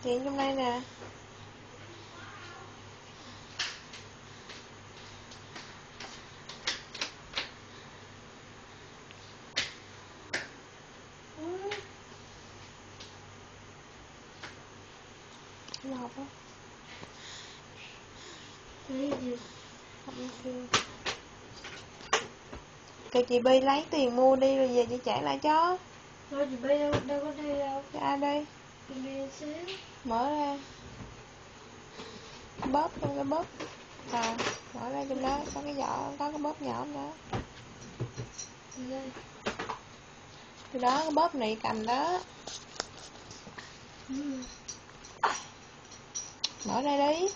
Hiện trong đây nè. Lọc á. Cái gì? Không kia. Kêu chị Bi lấy tiền mua đi rồi về chị trả lại cho. Thôi chị Bi đâu có đi đâu. Ra đây. Chị đi xíu. Mở ra. Bóp trong cái bóp. Mở ra trong đó có cái vỏ, có cái bóp nhỏ đó. Đây. Từ đó cái bóp này cầm đó. Mở ra đi.